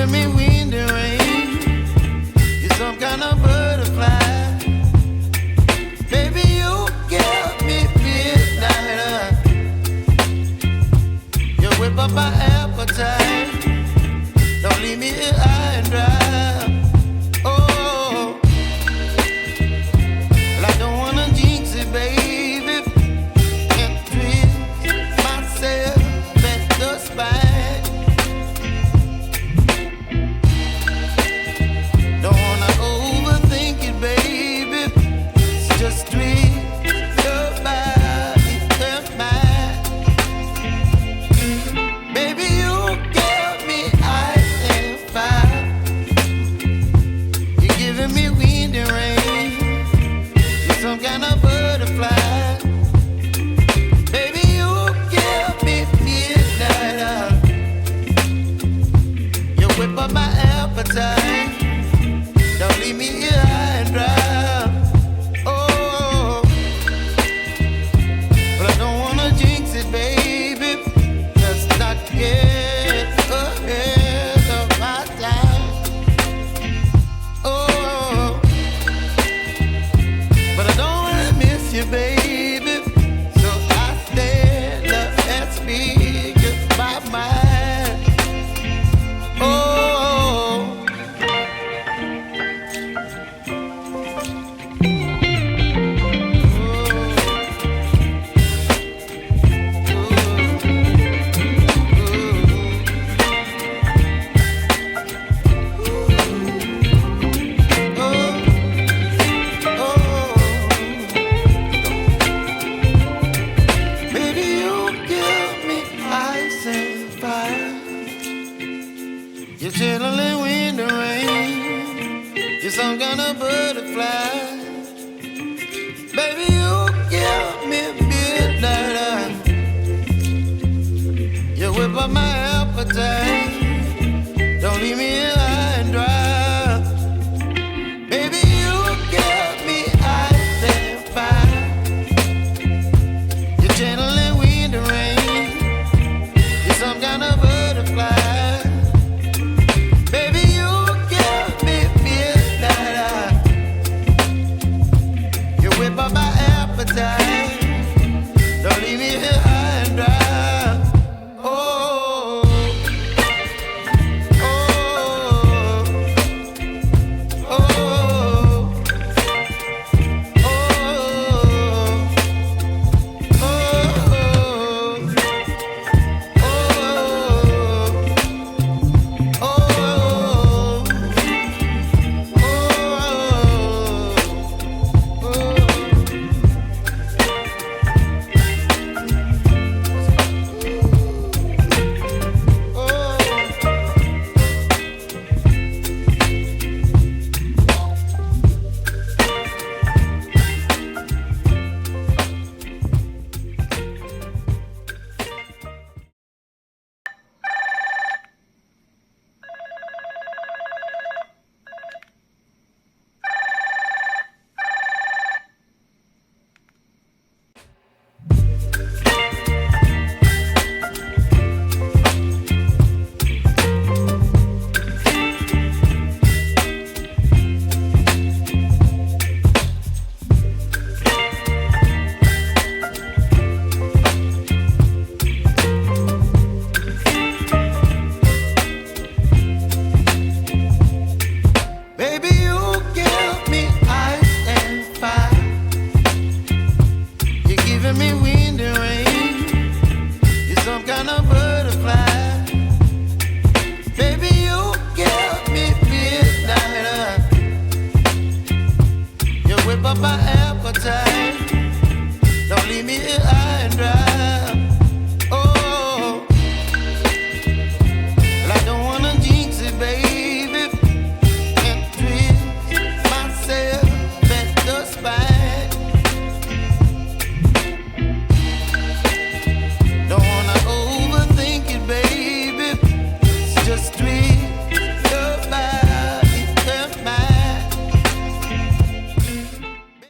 giving me wind and rain. You're some kind of butterfly. Baby, you give me midnight. You whip up my appetite. Don't leave me here high and dry. Oh, well, I don't wanna jinx it, baby. Can't twist myself at the spine. Don't wanna overthink it, baby. It's just twist your body and mine. Baby, you give me ice and fire. You're giving me wind and rain. You're some kind of butterfly. Baby, you give me midnight. You whip up my appetite. Don't leave me here high and dry. Oh, but I don't wanna jinx it, baby. Let's not get ahead of my time. Oh, but I don't wanna miss you, baby. So I stand up and speak my mind. Oh. Baby, you give me ice and fire. You're chilling wind and rain. You're some kind of butterfly. Baby, you give me midnight. You whip up my appetite.